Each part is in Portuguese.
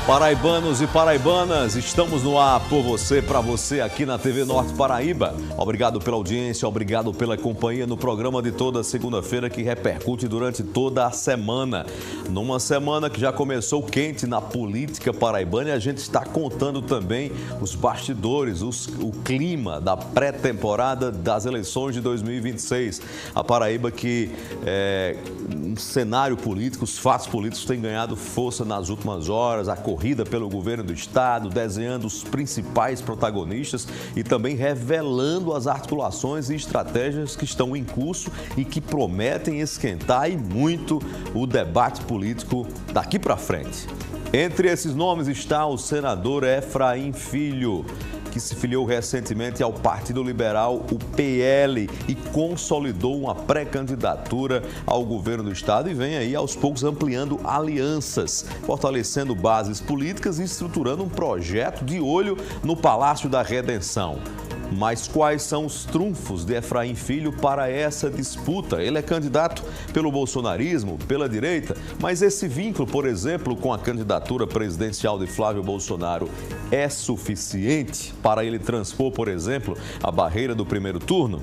Paraibanos e paraibanas, estamos no ar por você, para você aqui na TV Norte Paraíba. Obrigado pela audiência, obrigado pela companhia no programa de toda segunda-feira que repercute durante toda a semana. Numa semana que já começou quente na política paraibana e a gente está contando também os bastidores, o clima da pré-temporada das eleições de 2026. A Paraíba que um cenário político, os fatos políticos têm ganhado força nas últimas horas, a corrida pelo governo do estado, desenhando os principais protagonistas e também revelando as articulações e estratégias que estão em curso e que prometem esquentar e muito o debate político daqui para frente. Entre esses nomes está o senador Efraim Filho, que se filiou recentemente ao Partido Liberal, o PL, e consolidou uma pré-candidatura ao governo do estado e vem aí aos poucos ampliando alianças, fortalecendo bases políticas e estruturando um projeto de olho no Palácio da Redenção. Mas quais são os trunfos de Efraim Filho para essa disputa? Ele é candidato pelo bolsonarismo, pela direita, mas esse vínculo, por exemplo, com a candidatura presidencial de Flávio Bolsonaro é suficiente para ele transpor, por exemplo, a barreira do primeiro turno?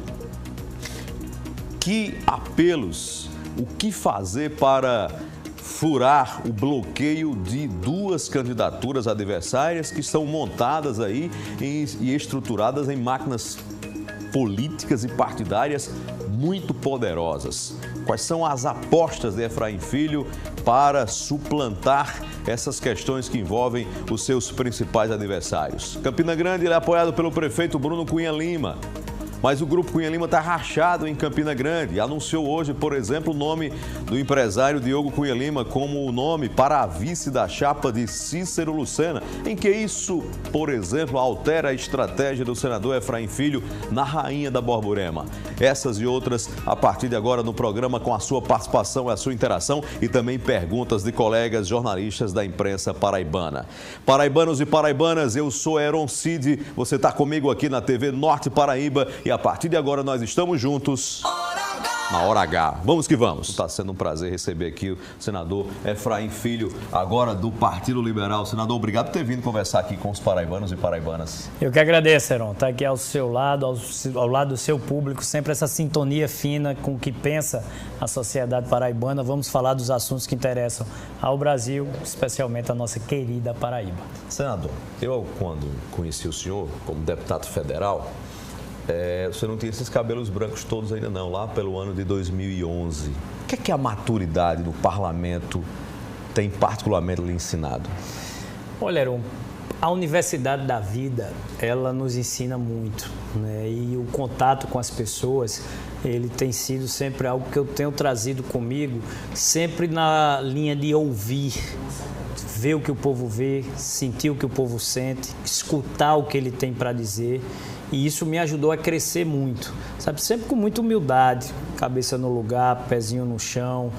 Que apelos, o que fazer para furar o bloqueio de duas candidaturas adversárias que são montadas aí e estruturadas em máquinas políticas e partidárias muito poderosas? Quais são as apostas de Efraim Filho para suplantar essas questões que envolvem os seus principais adversários? Campina Grande, ele é apoiado pelo prefeito Bruno Cunha Lima. Mas o Grupo Cunha Lima está rachado em Campina Grande. Anunciou hoje, por exemplo, o nome do empresário Diogo Cunha Lima como o nome para a vice da chapa de Cícero Lucena, em que isso, por exemplo, altera a estratégia do senador Efraim Filho na Rainha da Borborema. Essas e outras a partir de agora no programa, com a sua participação, a sua interação e também perguntas de colegas jornalistas da imprensa paraibana. Paraibanos e paraibanas, eu sou Heron Cid, você está comigo aqui na TV Norte Paraíba e a partir de agora nós estamos juntos na Hora H. Vamos que vamos. Está sendo um prazer receber aqui o senador Efraim Filho, agora do Partido Liberal. Senador, obrigado por ter vindo conversar aqui com os paraibanos e paraibanas. Eu que agradeço, Heron. Estar aqui ao seu lado, ao lado do seu público, sempre essa sintonia fina com o que pensa a sociedade paraibana. Vamos falar dos assuntos que interessam ao Brasil, especialmente a nossa querida Paraíba. Senador, eu quando conheci o senhor como deputado federal, você não tinha esses cabelos brancos todos ainda não, lá pelo ano de 2011. O que é que a maturidade do parlamento tem particularmente lhe ensinado? Olha, Heron, a universidade da vida, ela nos ensina muito, né? E o contato com as pessoas, ele tem sido sempre algo que eu tenho trazido comigo, sempre na linha de ouvir, ver o que o povo vê, sentir o que o povo sente, escutar o que ele tem para dizer. E isso me ajudou a crescer muito, sabe? Sempre com muita humildade, cabeça no lugar, pezinho no chão,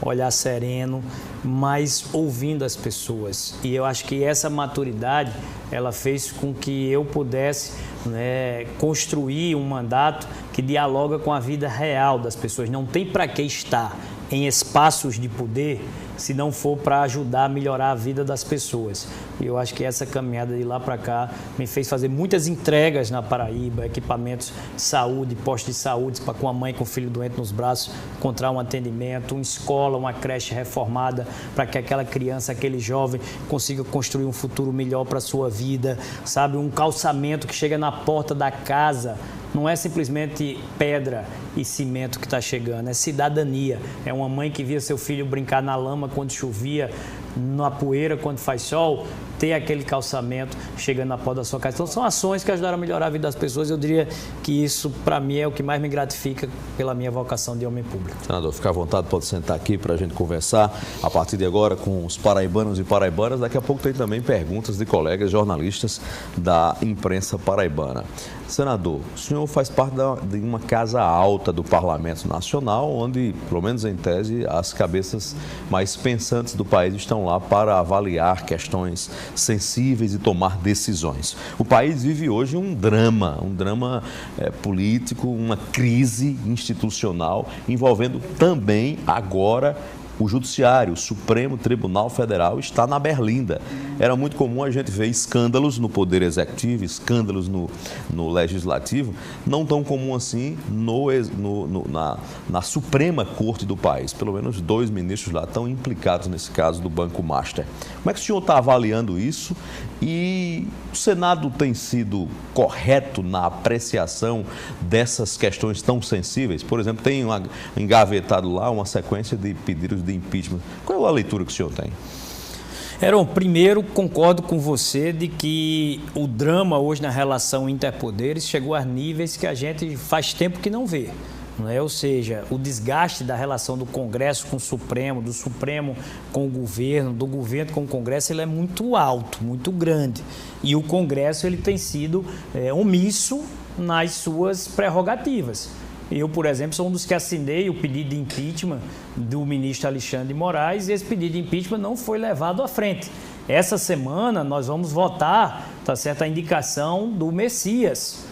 olhar sereno, mas ouvindo as pessoas. E eu acho que essa maturidade, ela fez com que eu pudesse, né, construir um mandato que dialoga com a vida real das pessoas. Não tem para que estar em espaços de poder se não for para ajudar a melhorar a vida das pessoas. E eu acho que essa caminhada de lá para cá me fez fazer muitas entregas na Paraíba, equipamentos de saúde, postos de saúde para com a mãe com o filho doente nos braços encontrar um atendimento, uma escola, uma creche reformada para que aquela criança, aquele jovem consiga construir um futuro melhor para a sua vida, sabe? Um calçamento que chega na porta da casa. Não é simplesmente pedra e cimento que está chegando, é cidadania. É uma mãe que via seu filho brincar na lama quando chovia, na poeira quando faz sol, ter aquele calçamento chegando na porta da sua casa. Então são ações que ajudaram a melhorar a vida das pessoas. Eu diria que isso, para mim, é o que mais me gratifica pela minha vocação de homem público. Senador, fica à vontade, pode sentar aqui para a gente conversar a partir de agora com os paraibanos e paraibanas. Daqui a pouco tem também perguntas de colegas jornalistas da imprensa paraibana. Senador, o senhor faz parte de uma casa alta do Parlamento Nacional, onde, pelo menos em tese, as cabeças mais pensantes do país estão lá para avaliar questões sensíveis e tomar decisões. O país vive hoje um drama político, uma crise institucional, envolvendo também agora O Judiciário, o Supremo Tribunal Federal, está na berlinda. Era muito comum a gente ver escândalos no Poder Executivo, escândalos no Legislativo, não tão comum assim na Suprema Corte do país. Pelo menos 2 ministros lá estão implicados nesse caso do Banco Master. Como é que o senhor está avaliando isso? E o Senado tem sido correto na apreciação dessas questões tão sensíveis? Por exemplo, tem engavetado lá uma sequência de pedidos de impeachment. Qual é a leitura que o senhor tem? Heron, primeiro concordo com você de que o drama hoje na relação interpoderes chegou a níveis que a gente faz tempo que não vê. Não é? Ou seja, o desgaste da relação do Congresso com o Supremo, do Supremo com o governo, do governo com o Congresso, ele é muito alto, muito grande. E o Congresso ele tem sido omisso nas suas prerrogativas. Eu, por exemplo, sou um dos que assinei o pedido de impeachment do ministro Alexandre de Moraes e esse pedido de impeachment não foi levado à frente. Essa semana nós vamos votar, tá certo, a indicação do Messias,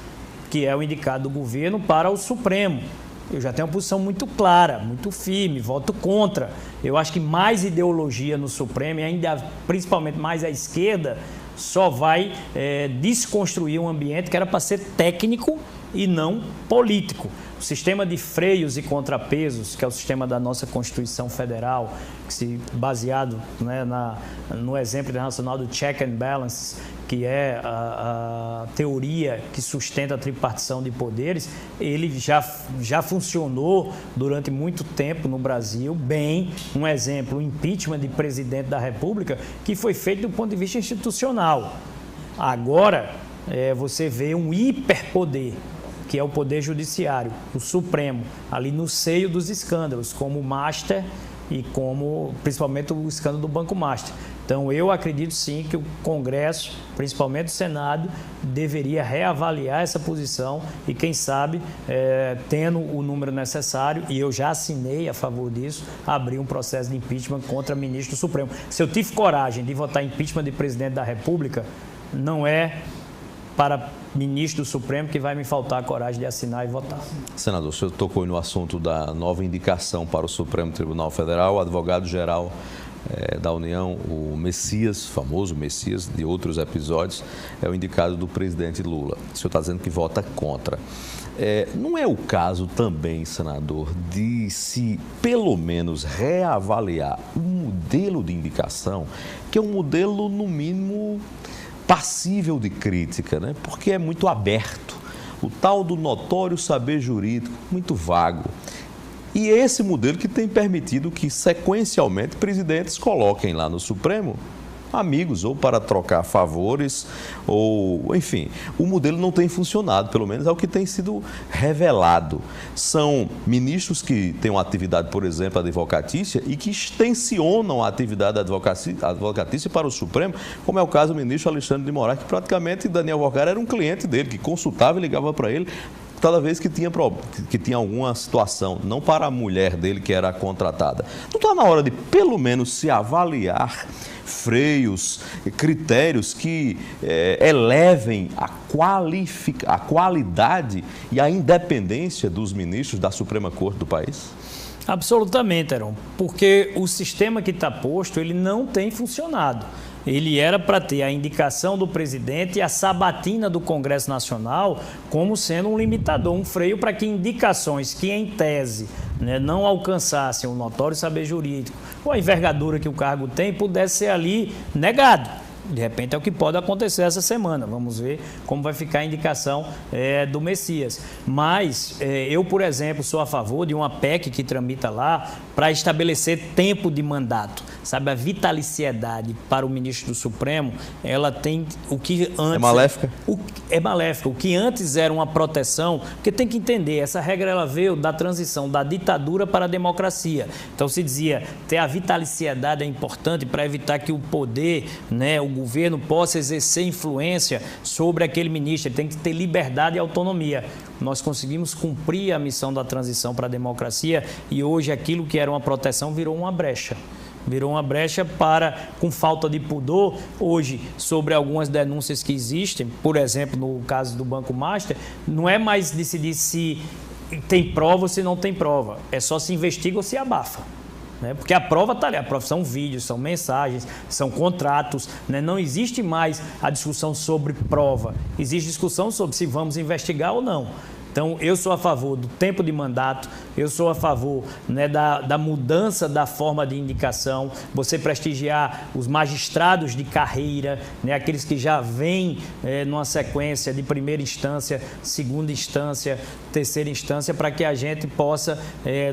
que é o indicado do governo para o Supremo. Eu já tenho uma posição muito clara, muito firme, voto contra. Eu acho que mais ideologia no Supremo e ainda principalmente mais à esquerda só vai desconstruir um ambiente que era para ser técnico e não político. O sistema de freios e contrapesos, que é o sistema da nossa Constituição Federal, baseado, né, no exemplo internacional do check and balance, que é a teoria que sustenta a tripartição de poderes, ele já funcionou durante muito tempo no Brasil, bem. Um exemplo, o impeachment de presidente da República, que foi feito do ponto de vista institucional. Agora, você vê um hiperpoder, que é o Poder Judiciário, o Supremo, ali no seio dos escândalos, como o Master e como, principalmente, o escândalo do Banco Master. Então, eu acredito sim que o Congresso, principalmente o Senado, deveria reavaliar essa posição e, quem sabe, tendo o número necessário, e eu já assinei a favor disso, abrir um processo de impeachment contra o ministro do Supremo. Se eu tive coragem de votar impeachment de presidente da República, não é para ministro do Supremo que vai me faltar a coragem de assinar e votar. Senador, o senhor tocou no assunto da nova indicação para o Supremo Tribunal Federal, o advogado-geral da União, o Messias, famoso Messias de outros episódios, é o indicado do presidente Lula. O senhor está dizendo que vota contra. Não é o caso também, senador, de se pelo menos reavaliar o modelo de indicação, que é um modelo, no mínimo, passível de crítica, né? Porque é muito aberto. O tal do notório saber jurídico, muito vago. E é esse modelo que tem permitido que, sequencialmente, presidentes coloquem lá no Supremo amigos, ou para trocar favores, ou, enfim, o modelo não tem funcionado, pelo menos é o que tem sido revelado. São ministros que têm uma atividade, por exemplo, advocatícia, e que extensionam a atividade advocatícia para o Supremo, como é o caso do ministro Alexandre de Moraes, que praticamente Daniel Alvarenga era um cliente dele, que consultava e ligava para ele toda vez que tinha alguma situação, não para a mulher dele que era contratada. Não está na hora de, pelo menos, se avaliar freios, critérios que elevem a qualidade e a independência dos ministros da Suprema Corte do país? Absolutamente, Heron, porque o sistema que está posto, ele não tem funcionado. Ele era para ter a indicação do presidente e a sabatina do Congresso Nacional como sendo um limitador, um freio para que indicações que, em tese, né, não alcançassem o notório saber jurídico ou a envergadura que o cargo tem, pudesse ser ali negado. De repente é o que pode acontecer essa semana. Vamos ver como vai ficar a indicação do Messias. Mas eu, por exemplo, sou a favor de uma PEC que tramita lá para estabelecer tempo de mandato. Sabe, a vitaliciedade para o ministro do Supremo, ela tem o que antes... É maléfica? É maléfica. O que antes era uma proteção, porque tem que entender, essa regra ela veio da transição da ditadura para a democracia. Então se dizia, ter a vitaliciedade é importante para evitar que o poder, né, o governo possa exercer influência sobre aquele ministro, ele tem que ter liberdade e autonomia. Nós conseguimos cumprir a missão da transição para a democracia e hoje aquilo que era uma proteção virou uma brecha. Virou uma brecha para, com falta de pudor, hoje, sobre algumas denúncias que existem, por exemplo, no caso do Banco Master, não é mais decidir se tem prova ou se não tem prova, é só se investiga ou se abafa. né? Porque a prova está ali, a prova são vídeos, são mensagens, são contratos, né? Não existe mais a discussão sobre prova, existe discussão sobre se vamos investigar ou não. Então, eu sou a favor do tempo de mandato, eu sou a favor, né, da mudança da forma de indicação, você prestigiar os magistrados de carreira, né, aqueles que já vêm numa sequência de primeira instância, segunda instância, terceira instância, para que a gente possa,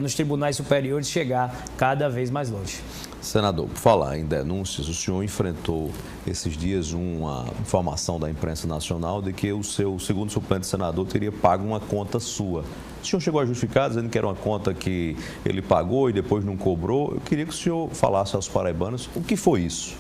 nos tribunais superiores, chegar cada vez mais longe. Senador, por falar em denúncias, o senhor enfrentou esses dias uma informação da imprensa nacional de que o seu segundo suplente senador teria pago uma conta sua. O senhor chegou a justificar, dizendo que era uma conta que ele pagou e depois não cobrou. Eu queria que o senhor falasse aos paraibanos o que foi isso.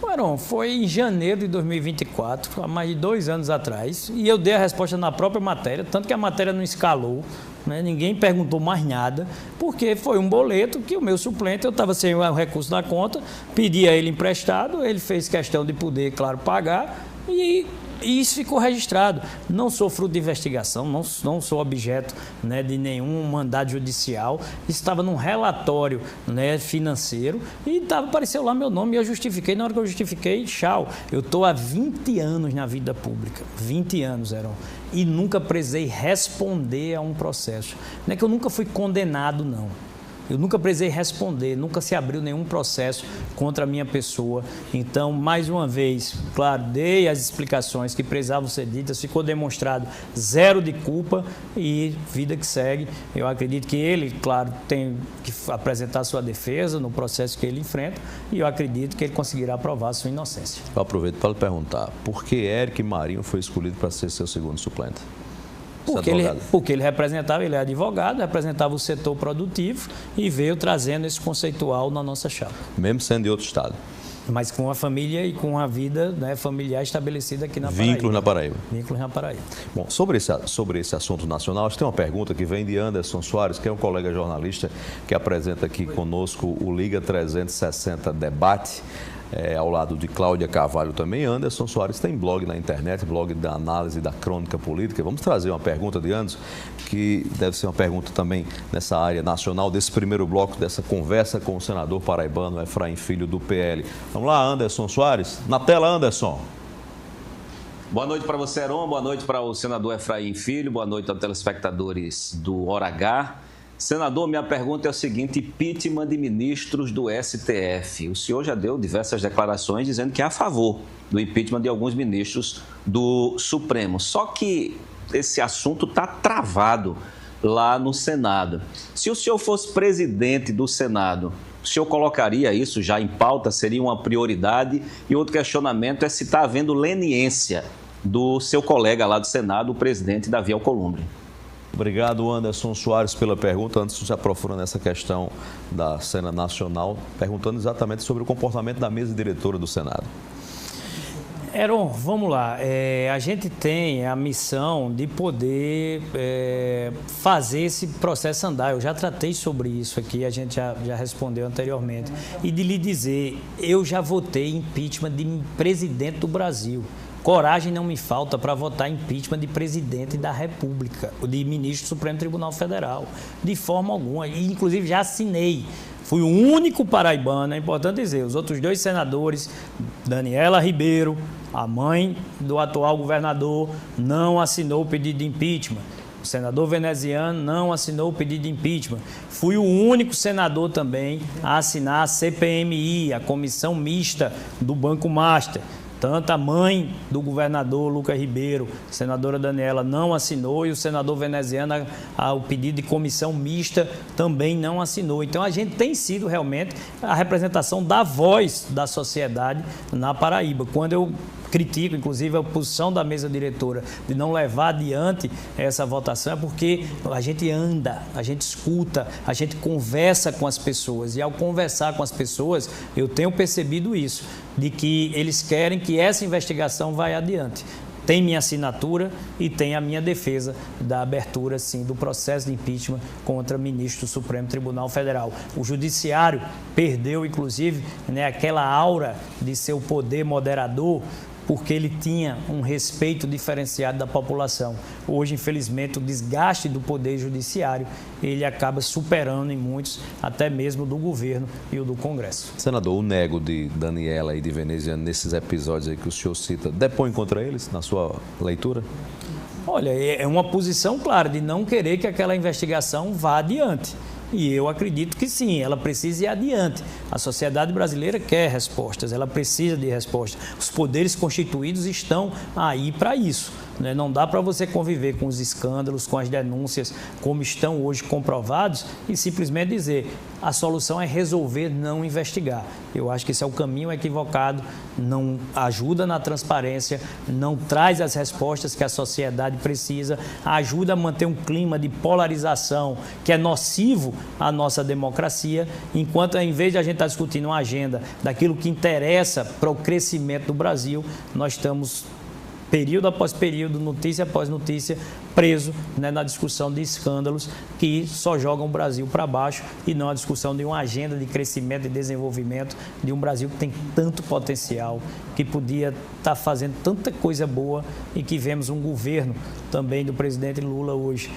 Aron, foi em janeiro de 2024, há mais de 2 anos atrás, e eu dei a resposta na própria matéria, tanto que a matéria não escalou, né? Ninguém perguntou mais nada, porque foi um boleto que o meu suplente, eu estava sem o recurso na conta, pedi a ele emprestado, ele fez questão de poder, claro, pagar, e isso ficou registrado. Não sou fruto de investigação, não sou objeto, né, de nenhum mandado judicial. Isso estava num relatório, né, financeiro e apareceu lá meu nome e eu justifiquei. Na hora que eu justifiquei, tchau. Eu estou há 20 anos na vida pública, 20 anos, Heron, e nunca precisei responder a um processo. Não é que eu nunca fui condenado, não. Eu nunca precisei responder, nunca se abriu nenhum processo contra a minha pessoa. Então, mais uma vez, claro, dei as explicações que precisavam ser ditas, ficou demonstrado zero de culpa e vida que segue. Eu acredito que ele, claro, tem que apresentar sua defesa no processo que ele enfrenta e eu acredito que ele conseguirá provar sua inocência. Eu aproveito para lhe perguntar, por que Éric Marinho foi escolhido para ser seu segundo suplente? Porque ele representava, ele é advogado, representava o setor produtivo e veio trazendo esse conceitual na nossa chapa. Mesmo sendo de outro estado? Mas com a família e com a vida, né, familiar estabelecida aqui na Paraíba. Vínculos na Paraíba. Vínculos na Paraíba. Bom, sobre esse assunto nacional, tem uma pergunta que vem de Anderson Soares, que é um colega jornalista que apresenta aqui conosco o Liga 360 Debate. Ao lado de Cláudia Carvalho também. Anderson Soares tem blog na internet, blog da análise da crônica política. Vamos trazer uma pergunta de Anderson, que deve ser uma pergunta também nessa área nacional, desse primeiro bloco, dessa conversa com o senador paraibano Efraim Filho, do PL. Vamos lá, Anderson Soares. Na tela, Anderson. Boa noite para você, Heron. Boa noite para o senador Efraim Filho. Boa noite aos telespectadores do Hora H. Senador, minha pergunta é o seguinte: impeachment de ministros do STF. O senhor já deu diversas declarações dizendo que é a favor do impeachment de alguns ministros do Supremo. Só que esse assunto está travado lá no Senado. Se o senhor fosse presidente do Senado, o senhor colocaria isso já em pauta? Seria uma prioridade? E outro questionamento é se está havendo leniência do seu colega lá do Senado, o presidente Davi Alcolumbre. Obrigado, Anderson Soares, pela pergunta. Antes de se aprofundar nessa questão da cena nacional, perguntando exatamente sobre o comportamento da mesa diretora do Senado. Heron, vamos lá. A gente tem a missão de poder fazer esse processo andar. Eu já tratei sobre isso aqui, a gente já respondeu anteriormente. E de lhe dizer, eu já votei impeachment de presidente do Brasil. Coragem não me falta para votar impeachment de presidente da República, de ministro do Supremo Tribunal Federal, de forma alguma. E, inclusive, já assinei. Fui o único paraibano, é importante dizer, os outros 2 senadores, Daniela Ribeiro, a mãe do atual governador, não assinou o pedido de impeachment. O senador veneziano não assinou o pedido de impeachment. Fui o único senador também a assinar a CPMI, a Comissão Mista do Banco Master. Tanto a mãe do governador Lucas Ribeiro, a senadora Daniela, não assinou e o senador veneziano, o pedido de comissão mista, também não assinou. Então, a gente tem sido realmente a representação da voz da sociedade na Paraíba. Quando eu critico, inclusive, a posição da mesa diretora de não levar adiante essa votação, é porque a gente anda, a gente escuta, a gente conversa com as pessoas. E ao conversar com as pessoas, eu tenho percebido isso, de que eles querem que essa investigação vá adiante. Tem minha assinatura e tem a minha defesa da abertura, sim, do processo de impeachment contra ministro do Supremo Tribunal Federal. O Judiciário perdeu, inclusive, né, aquela aura de seu poder moderador, porque ele tinha um respeito diferenciado da população. Hoje, infelizmente, o desgaste do poder judiciário, ele acaba superando em muitos, até mesmo do governo e o do Congresso. Senador, o nego de Daniela e de Veneziano, nesses episódios aí que o senhor cita, depõe contra eles, na sua leitura? Olha, é uma posição clara de não querer que aquela investigação vá adiante. E eu acredito que sim, ela precisa ir adiante. A sociedade brasileira quer respostas, ela precisa de respostas. Os poderes constituídos estão aí para isso. Né? Não dá para você conviver com os escândalos, com as denúncias, como estão hoje comprovados, e simplesmente dizer a solução é resolver, não investigar. Eu acho que esse é o caminho equivocado, não ajuda na transparência, não traz as respostas que a sociedade precisa, ajuda a manter um clima de polarização que é nocivo à nossa democracia, enquanto, em vez de a gente estar discutindo uma agenda daquilo que interessa para o crescimento do Brasil, nós estamos, período após período, notícia após notícia, preso, né, na discussão de escândalos que só jogam o Brasil para baixo e não a discussão de uma agenda de crescimento e desenvolvimento de um Brasil que tem tanto potencial, que podia estar fazendo tanta coisa boa e que vemos um governo também do presidente Lula hoje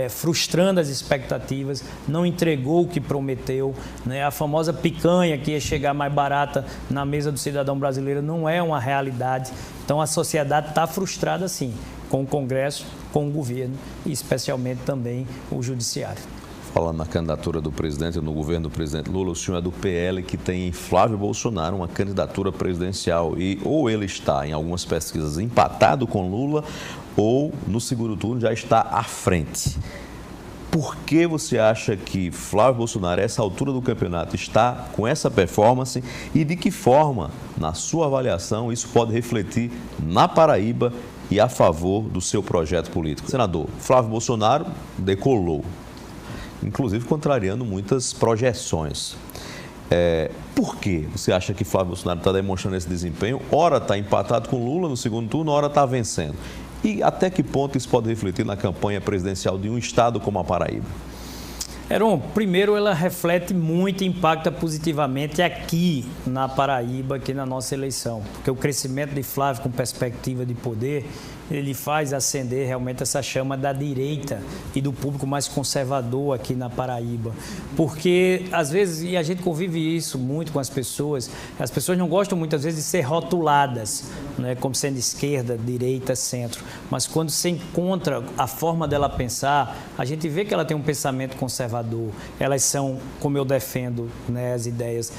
frustrando as expectativas, não entregou o que prometeu, né? A famosa picanha que ia chegar mais barata na mesa do cidadão brasileiro não é uma realidade. Então a sociedade está frustrada sim, com o Congresso, com o governo e especialmente também o Judiciário. Falando na candidatura do presidente, no governo do presidente Lula, o senhor é do PL, que tem em Flávio Bolsonaro uma candidatura presidencial e ou ele está em algumas pesquisas empatado com Lula ou no segundo turno já está à frente. Por que você acha que Flávio Bolsonaro, a essa altura do campeonato, está com essa performance e de que forma, na sua avaliação, isso pode refletir na Paraíba e a favor do seu projeto político? Senador, Flávio Bolsonaro decolou, inclusive contrariando muitas projeções. Por que você acha que Flávio Bolsonaro está demonstrando esse desempenho? Ora está empatado com Lula no segundo turno, ora está vencendo. E até que ponto isso pode refletir na campanha presidencial de um estado como a Paraíba? Heron, primeiro ela reflete muito e impacta positivamente aqui na Paraíba, aqui na nossa eleição. Porque o crescimento de Flávio com perspectiva de poder, ele faz acender realmente essa chama da direita e do público mais conservador aqui na Paraíba. Porque, às vezes, e a gente convive isso muito com as pessoas não gostam muitas vezes de ser rotuladas, né, como sendo esquerda, direita, centro. Mas quando se encontra a forma dela pensar, a gente vê que ela tem um pensamento conservador. Elas são, como eu defendo, né, as ideias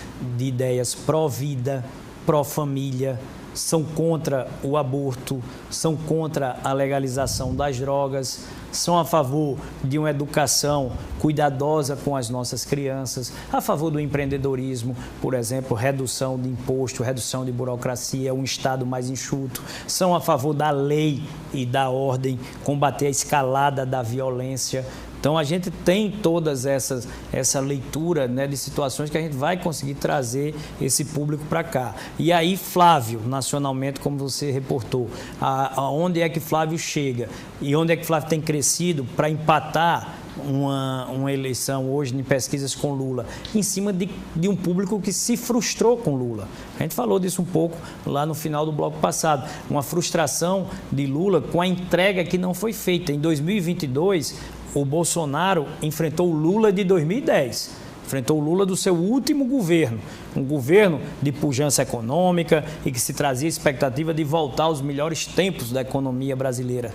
pró-vida, pró-família, são contra o aborto, são contra a legalização das drogas, são a favor de uma educação cuidadosa com as nossas crianças, a favor do empreendedorismo, por exemplo, redução de imposto, redução de burocracia, um Estado mais enxuto, são a favor da lei e da ordem, combater a escalada da violência. Então, a gente tem todas essa leitura, né, de situações que a gente vai conseguir trazer esse público para cá. E aí, Flávio, nacionalmente, como você reportou, aonde é que Flávio chega e onde é que Flávio tem crescido para empatar uma eleição hoje em pesquisas com Lula, em cima de um público que se frustrou com Lula. A gente falou disso um pouco lá no final do bloco passado. Uma frustração de Lula com a entrega que não foi feita. Em 2022, o Bolsonaro enfrentou o Lula de 2010. Enfrentou o Lula do seu último governo, um governo de pujança econômica e que se trazia expectativa de voltar aos melhores tempos da economia brasileira.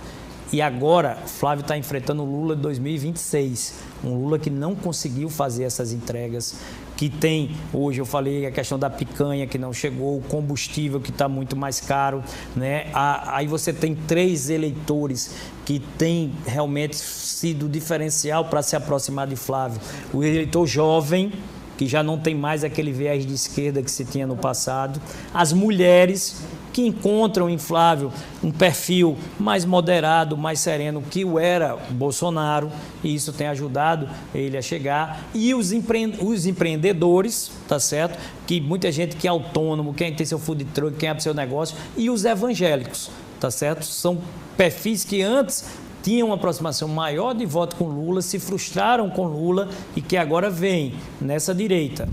E agora, Flávio está enfrentando o Lula de 2026, um Lula que não conseguiu fazer essas entregas, que tem, hoje eu falei, a questão da picanha que não chegou, o combustível que está muito mais caro, né? Aí você tem 3 eleitores que têm realmente sido diferencial para se aproximar de Flávio. O eleitor jovem, que já não tem mais aquele viés de esquerda que se tinha no passado. As mulheres que encontram em Flávio um perfil mais moderado, mais sereno que o era Bolsonaro, e isso tem ajudado ele a chegar. E os empreendedores, tá certo? Que muita gente que é autônomo, quem tem seu food truck, quem abre seu negócio, e os evangélicos, tá certo? São perfis que antes tinham uma aproximação maior de voto com Lula, se frustraram com Lula e que agora vem nessa direita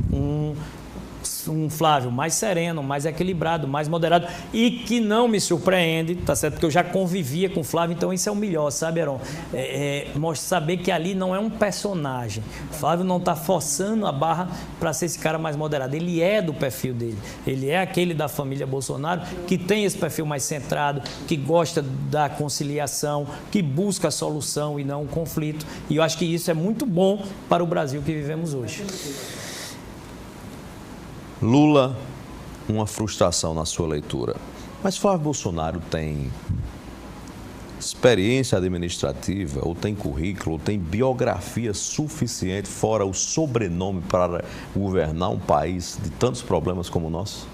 um Flávio mais sereno, mais equilibrado, mais moderado e que não me surpreende, tá certo? Porque eu já convivia com o Flávio, então isso é o melhor, sabe, Heron? Saber que ali não é um personagem. O Flávio não está forçando a barra para ser esse cara mais moderado. Ele é do perfil dele. Ele é aquele da família Bolsonaro que tem esse perfil mais centrado, que gosta da conciliação, que busca a solução e não o conflito. E eu acho que isso é muito bom para o Brasil que vivemos hoje. Lula, uma frustração na sua leitura. Mas Flávio Bolsonaro tem experiência administrativa, ou tem currículo, ou tem biografia suficiente, fora o sobrenome, para governar um país de tantos problemas como o nosso?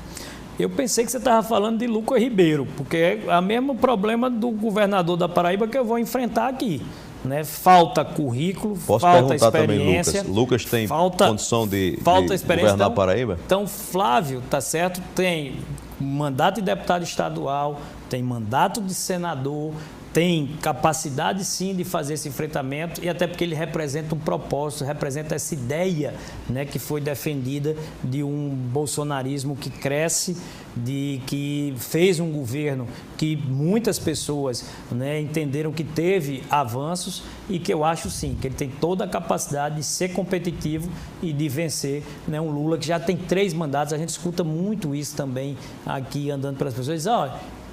Eu pensei que você estava falando de Lucas Ribeiro, porque é o mesmo problema do governador da Paraíba que eu vou enfrentar aqui. Né? Falta currículo, falta experiência. Também, Lucas tem condição de governar a Paraíba? Então, Flávio, tá certo, tem mandato de deputado estadual, tem mandato de senador, tem capacidade sim de fazer esse enfrentamento e até porque ele representa um propósito, representa essa ideia, né, que foi defendida de um bolsonarismo que cresce, que fez um governo que muitas pessoas, né, entenderam que teve avanços e que eu acho sim, que ele tem toda a capacidade de ser competitivo e de vencer, né, um Lula que já tem 3 mandatos. A gente escuta muito isso também aqui andando pelas pessoas, diz,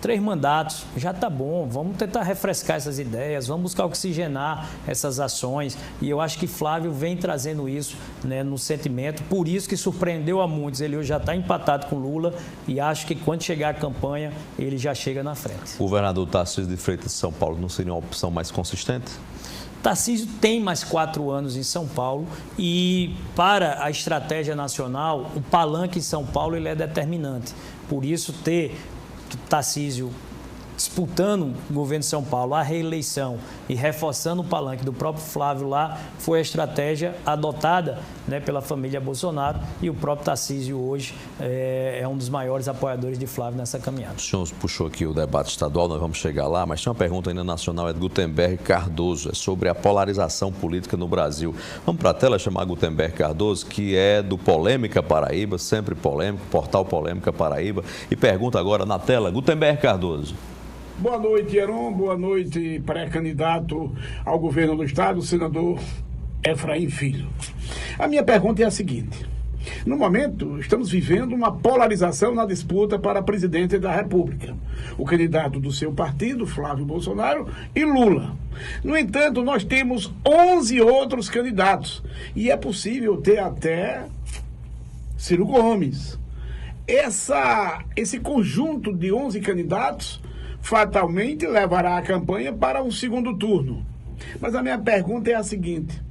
3 mandatos, já está bom, vamos tentar refrescar essas ideias, vamos buscar oxigenar essas ações e eu acho que Flávio vem trazendo isso, né, no sentimento, por isso que surpreendeu a muitos, ele hoje já está empatado com Lula e acho que quando chegar a campanha ele já chega na frente. O governador Tarcísio de Freitas de São Paulo não seria uma opção mais consistente? Tarcísio tem mais 4 anos em São Paulo e para a estratégia nacional, o palanque em São Paulo ele é determinante, por isso ter Tarcísio disputando o governo de São Paulo, a reeleição e reforçando o palanque do próprio Flávio lá, foi a estratégia adotada, né, pela família Bolsonaro e o próprio Tarcísio hoje é um dos maiores apoiadores de Flávio nessa caminhada. O senhor puxou aqui o debate estadual, nós vamos chegar lá, mas tem uma pergunta ainda nacional, é de Gutenberg Cardoso, é sobre a polarização política no Brasil. Vamos para a tela chamar Gutenberg Cardoso, que é do Polêmica Paraíba, sempre polêmico, portal Polêmica Paraíba, e pergunta agora na tela, Gutenberg Cardoso. Boa noite, Heron. Boa noite, pré-candidato ao governo do Estado, o senador Efraim Filho. A minha pergunta é a seguinte. No momento, estamos vivendo uma polarização na disputa para presidente da República. O candidato do seu partido, Flávio Bolsonaro, e Lula. No entanto, nós temos 11 outros candidatos. E é possível ter até Ciro Gomes. Esse conjunto de 11 candidatos fatalmente levará a campanha para um segundo turno. Mas a minha pergunta é a seguinte: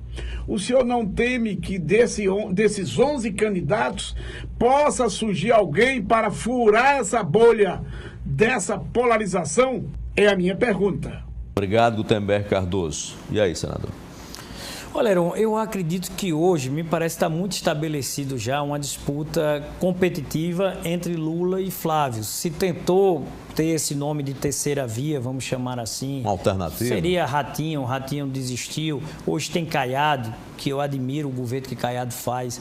o senhor não teme que desses 11 candidatos possa surgir alguém para furar essa bolha dessa polarização? É a minha pergunta. Obrigado, Gutenberg Cardoso. E aí, senador? Olha, Heron, eu acredito que hoje me parece estar muito estabelecido já uma disputa competitiva entre Lula e Flávio. Se tentou ter esse nome de terceira via, vamos chamar assim. Uma alternativa? Seria Ratinho, o Ratinho desistiu. Hoje tem Caiado, que eu admiro o governo que Caiado faz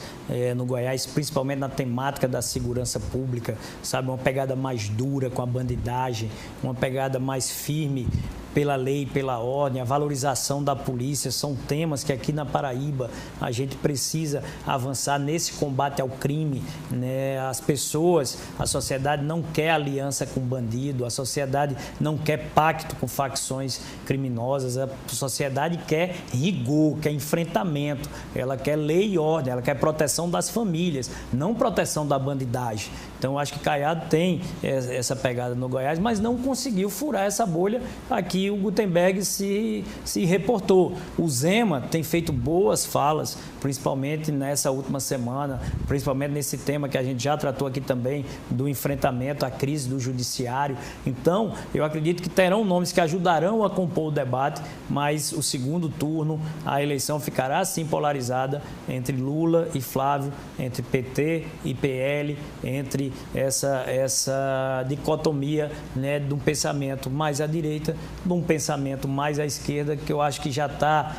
no Goiás, principalmente na temática da segurança pública, sabe? Uma pegada mais dura com a bandidagem, uma pegada mais firme pela lei, pela ordem, a valorização da polícia, são temas que aqui na Paraíba a gente precisa avançar nesse combate ao crime, né? As pessoas, a sociedade não quer aliança com bandido, a sociedade não quer pacto com facções criminosas, a sociedade quer rigor, quer enfrentamento, ela quer lei e ordem, ela quer proteção das famílias, não proteção da bandidagem. Então, eu acho que Caiado tem essa pegada no Goiás, mas não conseguiu furar essa bolha. Aqui o Gutenberg se reportou. O Zema tem feito boas falas, principalmente nessa última semana, principalmente nesse tema que a gente já tratou aqui também, do enfrentamento à crise do judiciário. Então, eu acredito que terão nomes que ajudarão a compor o debate, mas o segundo turno, a eleição ficará sim polarizada entre Lula e Flávio, entre PT e PL, entre essa dicotomia, né, de um pensamento mais à direita, de um pensamento mais à esquerda, que eu acho que já está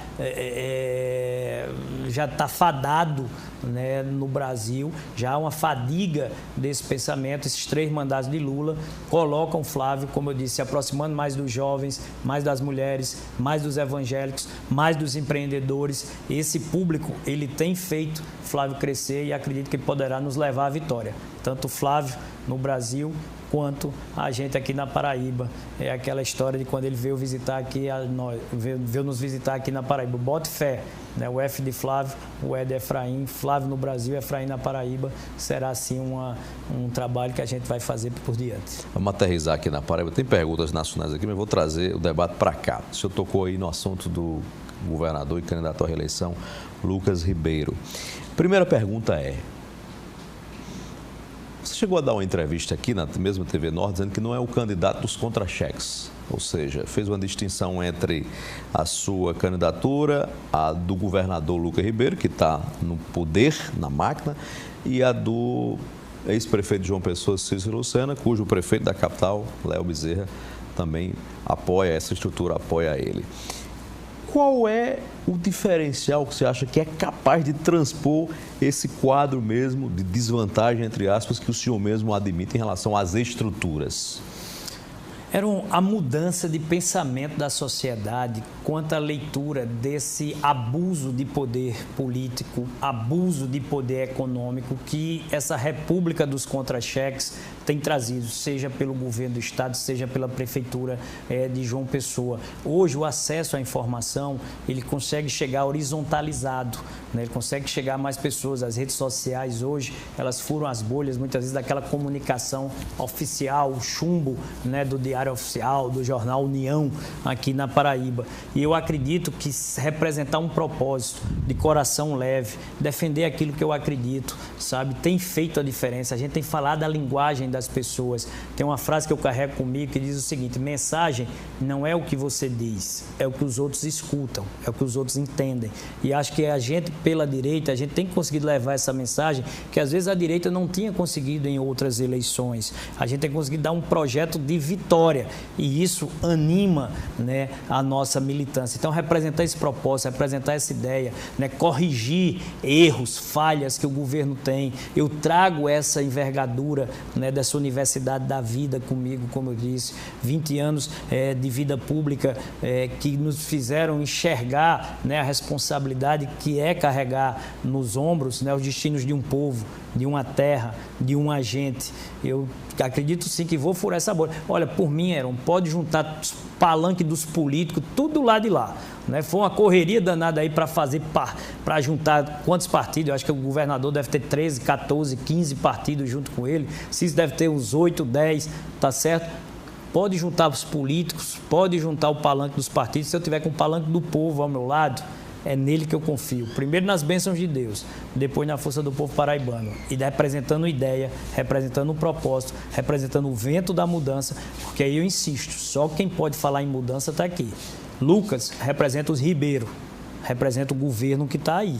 fadado, né, no Brasil. Já há uma fadiga desse pensamento. Esses 3 mandatos de Lula colocam Flávio, como eu disse, se aproximando mais dos jovens, mais das mulheres, mais dos evangélicos, mais dos empreendedores. Esse público, ele tem feito Flávio crescer e acredito que poderá nos levar à vitória. Tanto Flávio no Brasil, quanto a gente aqui na Paraíba. É aquela história de quando ele veio visitar aqui, veio nos visitar aqui na Paraíba. Bote fé, né? O F de Flávio, o E de Efraim, Flávio no Brasil, Efraim na Paraíba, será assim um trabalho que a gente vai fazer por diante. Vamos aterrissar aqui na Paraíba. Tem perguntas nacionais aqui, mas eu vou trazer o debate para cá. O senhor tocou aí no assunto do governador e candidato à reeleição, Lucas Ribeiro. Primeira pergunta é: você chegou a dar uma entrevista aqui na mesma TV Norte dizendo que não é o candidato dos contra-cheques, ou seja, fez uma distinção entre a sua candidatura, a do governador Lucas Ribeiro, que está no poder, na máquina, e a do ex-prefeito de João Pessoa, Cícero Lucena, cujo prefeito da capital, Léo Bezerra, também apoia essa estrutura, apoia ele. Qual é o diferencial que você acha que é capaz de transpor esse quadro mesmo de desvantagem, entre aspas, que o senhor mesmo admite em relação às estruturas? Era a mudança de pensamento da sociedade quanto à leitura desse abuso de poder político, abuso de poder econômico que essa república dos contra-cheques tem trazido, seja pelo governo do estado, seja pela prefeitura de João Pessoa. Hoje o acesso à informação, ele consegue chegar horizontalizado, né? Ele consegue chegar a mais pessoas. As redes sociais hoje, elas furam as bolhas muitas vezes daquela comunicação oficial, o chumbo, né, do Diário Oficial, do jornal União, aqui na Paraíba. E eu acredito que representar um propósito de coração leve, defender aquilo que eu acredito, sabe, tem feito a diferença. A gente tem falado a linguagem das pessoas. Tem uma frase que eu carrego comigo que diz o seguinte: mensagem não é o que você diz, é o que os outros escutam, é o que os outros entendem. E acho que a gente, pela direita, a gente tem conseguido levar essa mensagem que às vezes a direita não tinha conseguido em outras eleições. A gente tem conseguido dar um projeto de vitória e isso anima, né, a nossa militância. Então, representar esse propósito, representar essa ideia, né, corrigir erros, falhas que o governo tem. Eu trago essa envergadura, né, dessa universidade da vida comigo, como eu disse, 20 anos de vida pública que nos fizeram enxergar, né, a responsabilidade que é carregar nos ombros, né, os destinos de um povo, de uma terra, de um agente. Eu acredito sim que vou furar essa bolha. Olha, por mim, Heron, pode juntar os palanques dos políticos, tudo lá de lá. Né? Foi uma correria danada aí para juntar quantos partidos? Eu acho que o governador deve ter 13, 14, 15 partidos junto com ele. Cícero deve ter uns 8, 10, tá certo? Pode juntar os políticos, pode juntar o palanque dos partidos. Se eu tiver com o palanque do povo ao meu lado, é nele que eu confio. Primeiro nas bênçãos de Deus, depois na força do povo paraibano. E representando ideia, representando um propósito, representando o vento da mudança, porque aí eu insisto, só quem pode falar em mudança está aqui. Lucas representa os Ribeiro, representa o governo que está aí.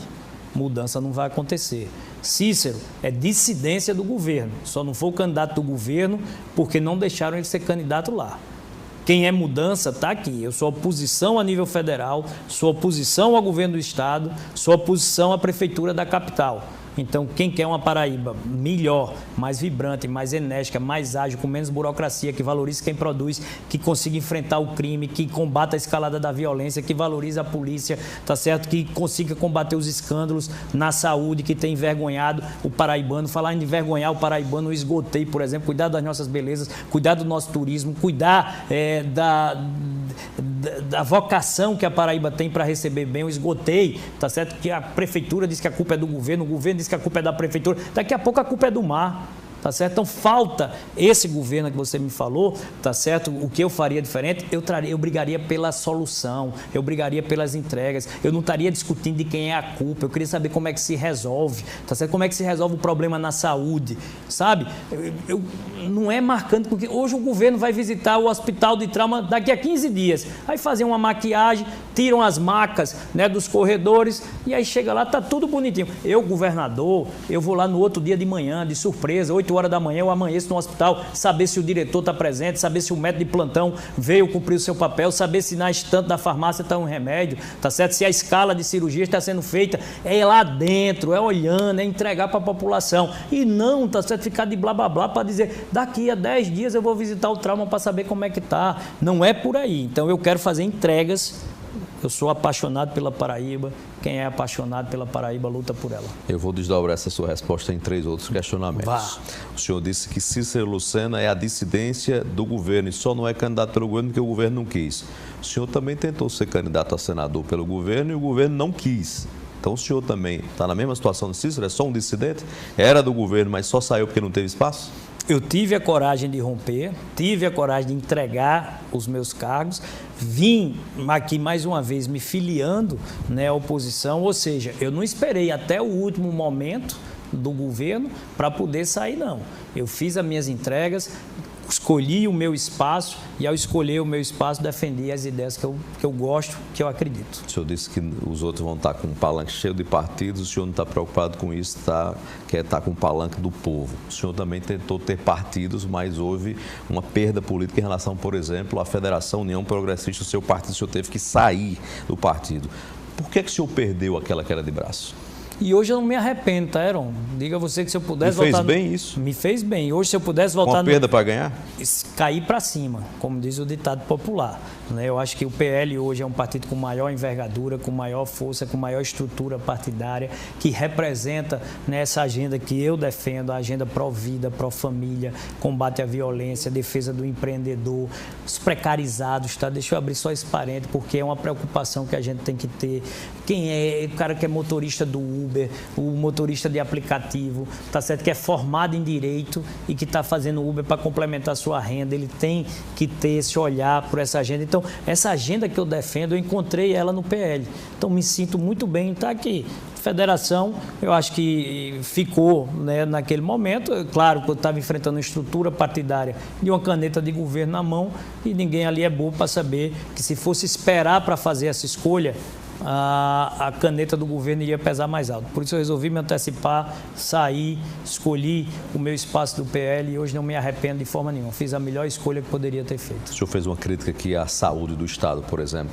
Mudança não vai acontecer. Cícero é dissidência do governo, só não foi o candidato do governo porque não deixaram ele ser candidato lá. Quem é mudança está aqui. Eu sou oposição a nível federal, sou oposição ao governo do estado, sou oposição à prefeitura da capital. Então, quem quer uma Paraíba melhor, mais vibrante, mais enérgica, mais ágil, com menos burocracia, que valorize quem produz, que consiga enfrentar o crime, que combata a escalada da violência, que valorize a polícia, tá certo? Que consiga combater os escândalos na saúde, que tem envergonhado o paraibano. Falar em envergonhar o paraibano, eu esgotei, por exemplo, cuidar das nossas belezas, cuidar do nosso turismo, cuidar da vocação que a Paraíba tem para receber bem. Eu esgotei, tá certo? Que a prefeitura diz que a culpa é do governo, o governo diz que a culpa é da prefeitura, daqui a pouco a culpa é do mar. tá certo? Então falta esse governo que você me falou, tá certo? O que eu faria diferente? Eu brigaria pela solução, eu brigaria pelas entregas, eu não estaria discutindo de quem é a culpa, eu queria saber como é que se resolve, tá certo? Como é que se resolve o problema na saúde, sabe? Não é marcando, porque hoje o governo vai visitar o hospital de trauma daqui a 15 dias, aí fazer uma maquiagem, tiram as macas, né, dos corredores e aí chega lá, tá tudo bonitinho. Eu, governador, eu vou lá no outro dia de manhã, de surpresa, 8 horas da manhã, eu amanheço no hospital, saber se o diretor está presente, saber se o médico de plantão veio cumprir o seu papel, saber se na estante da farmácia está um remédio, tá certo? Se a escala de cirurgia está sendo feita, é lá dentro, é olhando, é entregar para a população. E não, tá certo, ficar de blá blá blá para dizer, daqui a 10 dias eu vou visitar o trauma para saber como é que tá. Não é por aí. Então eu quero fazer entregas. Eu sou apaixonado pela Paraíba. Quem é apaixonado pela Paraíba luta por ela. Eu vou desdobrar essa sua resposta em 3 outros questionamentos. Vá. O senhor disse que Cícero Lucena é a dissidência do governo e só não é candidato pelo governo porque o governo não quis. O senhor também tentou ser candidato a senador pelo governo e o governo não quis. Então o senhor também está na mesma situação do Cícero? É só um dissidente? Era do governo, mas só saiu porque não teve espaço? Eu tive a coragem de romper, tive a coragem de entregar os meus cargos, vim aqui mais uma vez me filiando, né, à oposição, ou seja, eu não esperei até o último momento do governo para poder sair, não. Eu fiz as minhas entregas, escolhi o meu espaço e, ao escolher o meu espaço, defendi as ideias que eu gosto, que eu acredito. O senhor disse que os outros vão estar com um palanque cheio de partidos, o senhor não está preocupado com isso, quer estar com o palanque do povo. O senhor também tentou ter partidos, mas houve uma perda política em relação, por exemplo, à Federação União Progressista, o seu partido, o senhor teve que sair do partido. Por que o senhor perdeu aquela queda de braço? E hoje eu não me arrependo, tá, Heron? Diga a você que se eu pudesse voltar... Me fez bem isso? Me fez bem. Hoje, se eu pudesse voltar... Uma perda para ganhar? Cair para cima, como diz o ditado popular. Eu acho que o PL hoje é um partido com maior envergadura, com maior força, com maior estrutura partidária, que representa essa agenda que eu defendo, a agenda pró-vida, pró-família, combate à violência, defesa do empreendedor, os precarizados, tá? Deixa eu abrir só esse parênteses, porque é uma preocupação que a gente tem que ter. Quem é o cara que é motorista do Uber, o motorista de aplicativo, tá certo? Que é formado em direito e que está fazendo Uber para complementar a sua renda, ele tem que ter esse olhar por essa agenda. Então, essa agenda que eu defendo, eu encontrei ela no PL. Então, me sinto muito bem em estar aqui. Federação, eu acho que ficou, né, naquele momento. Claro que eu estava enfrentando uma estrutura partidária de uma caneta de governo na mão e ninguém ali é bobo para saber que se fosse esperar para fazer essa escolha, a caneta do governo iria pesar mais alto. Por isso eu resolvi me antecipar, sair, escolhi o meu espaço do PL e hoje não me arrependo de forma nenhuma. Fiz a melhor escolha que poderia ter feito. O senhor fez uma crítica aqui à saúde do Estado, por exemplo.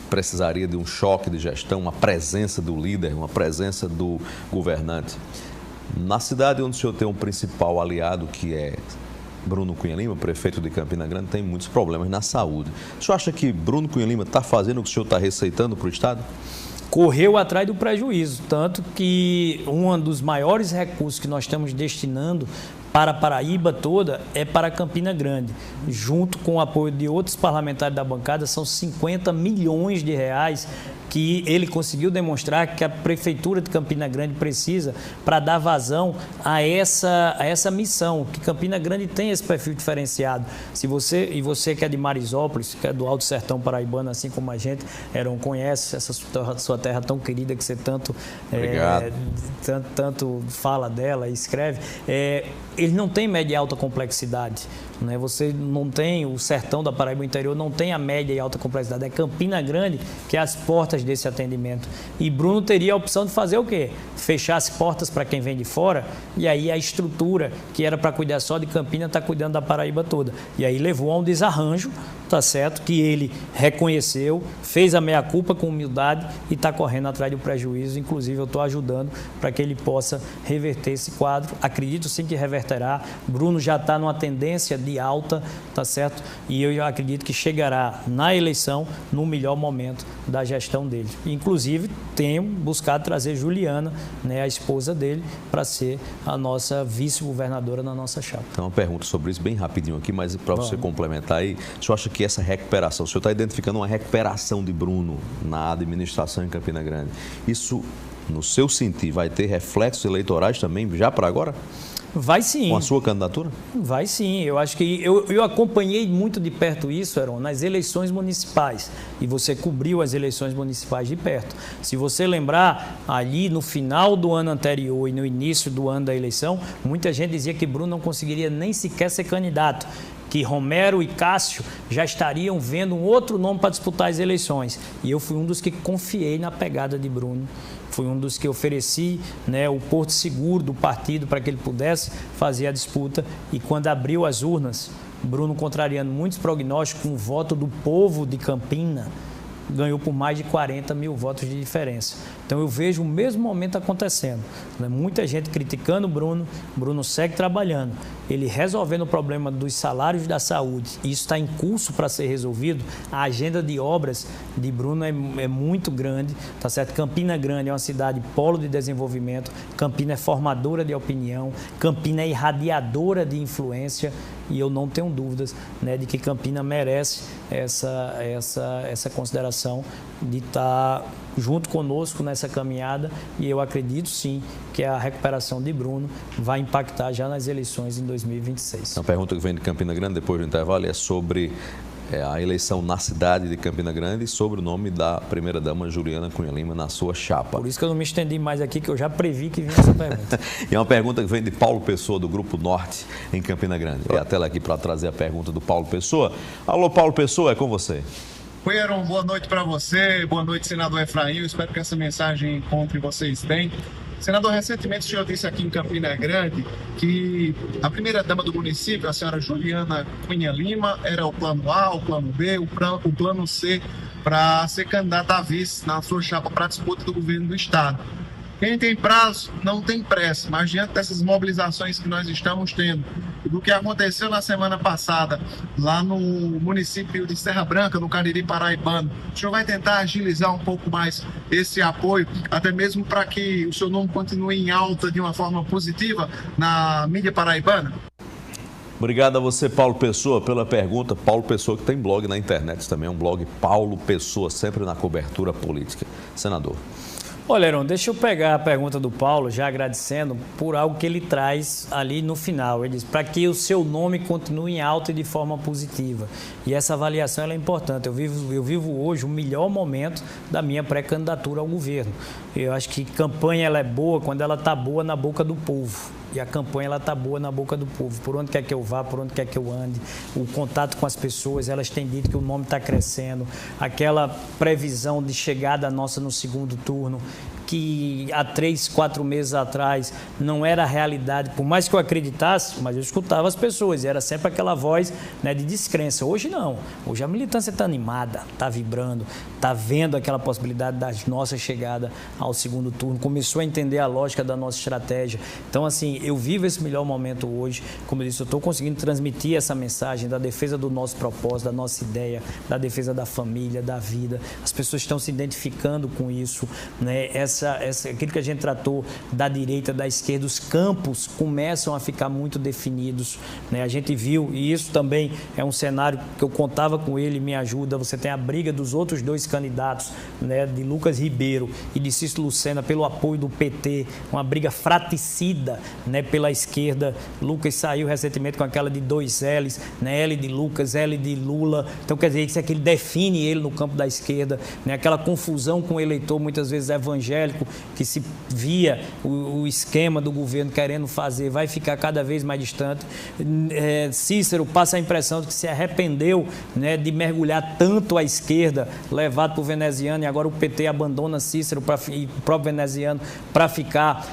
Precisaria de um choque de gestão, uma presença do líder, uma presença do governante. Na cidade onde o senhor tem um principal aliado, que é Bruno Cunha Lima, prefeito de Campina Grande, tem muitos problemas na saúde. O senhor acha que Bruno Cunha Lima está fazendo o que o senhor está receitando para o Estado? Correu atrás do prejuízo, tanto que um dos maiores recursos que nós estamos destinando para a Paraíba toda é para Campina Grande. Junto com o apoio de outros parlamentares da bancada, são 50 milhões de reais que ele conseguiu demonstrar que a Prefeitura de Campina Grande precisa para dar vazão a essa missão, que Campina Grande tem esse perfil diferenciado. Você que é de Marisópolis, que é do Alto Sertão paraibano, assim como a gente, Heron, conhece essa sua terra tão querida que você tanto fala dela e escreve, ele não tem média e alta complexidade. Né? Você não tem, o sertão da Paraíba, o interior, não tem a média e alta complexidade. É Campina Grande que é as portas desse atendimento. E Bruno teria a opção de fazer o quê? Fechar as portas para quem vem de fora, e aí a estrutura que era para cuidar só de Campina está cuidando da Paraíba toda. E aí levou a um desarranjo, tá certo? Que ele reconheceu, fez a meia-culpa com humildade e está correndo atrás do prejuízo. Inclusive, eu estou ajudando para que ele possa reverter esse quadro. Acredito sim que reverterá. Bruno já está numa tendência de alta, tá certo? E eu acredito que chegará na eleição no melhor momento da gestão dele. Inclusive, tenho buscado trazer Juliana, né, a esposa dele, para ser a nossa vice-governadora na nossa chapa. Então, uma pergunta sobre isso bem rapidinho aqui, mas para você complementar aí, o senhor acha que essa recuperação, o senhor está identificando uma recuperação de Bruno na administração em Campina Grande, isso, no seu sentir, vai ter reflexos eleitorais também já para agora? Vai sim. Com a sua candidatura? Vai sim. Eu acho que eu acompanhei muito de perto isso, Heron, nas eleições municipais. E você cobriu as eleições municipais de perto. Se você lembrar, ali no final do ano anterior e no início do ano da eleição, muita gente dizia que Bruno não conseguiria nem sequer ser candidato, que Romero e Cássio já estariam vendo um outro nome para disputar as eleições. E eu fui um dos que confiei na pegada de Bruno. Fui um dos que ofereci, né, o porto seguro do partido para que ele pudesse fazer a disputa. E quando abriu as urnas, Bruno, contrariando muitos prognósticos, com o voto do povo de Campina, ganhou por mais de 40 mil votos de diferença. Então eu vejo o mesmo momento acontecendo, né? Muita gente criticando o Bruno, Bruno segue trabalhando, ele resolvendo o problema dos salários da saúde, isso está em curso para ser resolvido. A agenda de obras de Bruno é muito grande, tá certo? Campina Grande é uma cidade polo de desenvolvimento, Campina é formadora de opinião, Campina é irradiadora de influência, e eu não tenho dúvidas, né, de que Campina merece essa consideração de estar junto conosco nessa caminhada, e eu acredito sim que a recuperação de Bruno vai impactar já nas eleições em 2026. A pergunta que vem de Campina Grande depois do intervalo é sobre a eleição na cidade de Campina Grande e sobre o nome da primeira-dama Juliana Cunha Lima na sua chapa. Por isso que eu não me estendi mais aqui, que eu já previ que vinha essa pergunta. E é uma pergunta que vem de Paulo Pessoa, do Grupo Norte, em Campina Grande. É a tela aqui para trazer a pergunta do Paulo Pessoa. Alô, Paulo Pessoa, é com você. Oi, Heron, boa noite para você, boa noite, senador Efraim. Eu espero que essa mensagem encontre vocês bem. Senador, recentemente o senhor disse aqui em Campina Grande que a primeira-dama do município, a senhora Juliana Cunha Lima, era o plano A, o plano B, o plano C para ser candidata a vice na sua chapa para a disputa do governo do estado. Quem tem prazo não tem pressa, mas diante dessas mobilizações que nós estamos tendo, do que aconteceu na semana passada lá no município de Serra Branca, no Cariri Paraibano, o senhor vai tentar agilizar um pouco mais esse apoio, até mesmo para que o seu nome continue em alta de uma forma positiva na mídia paraibana? Obrigado a você, Paulo Pessoa, pela pergunta. Paulo Pessoa, que tem blog na internet também, é um blog Paulo Pessoa, sempre na cobertura política. Senador. Olha, Heron, deixa eu pegar a pergunta do Paulo, já agradecendo por algo que ele traz ali no final. Ele diz, para que o seu nome continue em alta e de forma positiva. E essa avaliação ela é importante. Eu vivo hoje o melhor momento da minha pré-candidatura ao governo. Eu acho que campanha ela é boa quando ela está boa na boca do povo. E a campanha ela está boa na boca do povo. Por onde quer que eu vá, por onde quer que eu ande, o contato com as pessoas, elas têm dito que o nome está crescendo. Aquela previsão de chegada nossa no segundo turno, que há 3, 4 meses atrás não era a realidade, por mais que eu acreditasse, mas eu escutava as pessoas, e era sempre aquela voz, né, de descrença. Hoje não, hoje a militância está animada, está vibrando, está vendo aquela possibilidade da nossa chegada ao segundo turno, começou a entender a lógica da nossa estratégia. Então, assim, eu vivo esse melhor momento hoje, como eu disse, eu estou conseguindo transmitir essa mensagem da defesa do nosso propósito, da nossa ideia, da defesa da família, da vida. As pessoas estão se identificando com isso, né? Aquilo que a gente tratou da direita, da esquerda, os campos começam a ficar muito definidos, né? A gente viu, e isso também é um cenário que eu contava com ele, me ajuda. Você tem a briga dos outros dois candidatos, né, de Lucas Ribeiro e de Cícero Lucena, pelo apoio do PT, uma briga fraticida, né, pela esquerda. Lucas saiu recentemente com aquela de 2 L's, né, L de Lucas, L de Lula. Então, quer dizer, isso é que ele define ele no campo da esquerda, né, aquela confusão com o eleitor, muitas vezes evangélico, que se via o esquema do governo querendo fazer, vai ficar cada vez mais distante. Cícero passa a impressão de que se arrependeu, né, de mergulhar tanto à esquerda, levado por Veneziano, e agora o PT abandona Cícero e o próprio Veneziano para ficar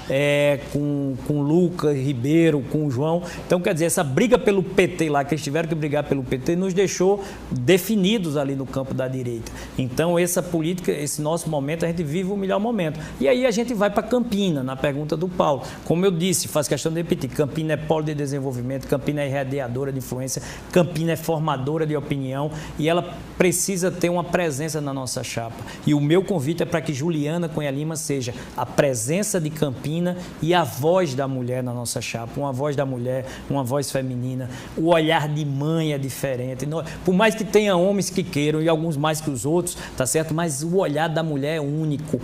com Lucas Ribeiro, com o João. Então, quer dizer, essa briga pelo PT lá, que eles tiveram que brigar pelo PT, nos deixou definidos ali no campo da direita. Então, essa política, esse nosso momento, a gente vive o melhor momento. E aí a gente vai para Campina, na pergunta do Paulo. Como eu disse, faz questão de repetir, Campina é polo de desenvolvimento, Campina é irradiadora de influência, Campina é formadora de opinião, e ela precisa ter uma presença na nossa chapa. E o meu convite é para que Juliana Cunha Lima seja a presença de Campina e a voz da mulher na nossa chapa, uma voz da mulher, uma voz feminina. O olhar de mãe é diferente. Por mais que tenha homens que queiram, e alguns mais que os outros, tá certo? Mas o olhar da mulher é único,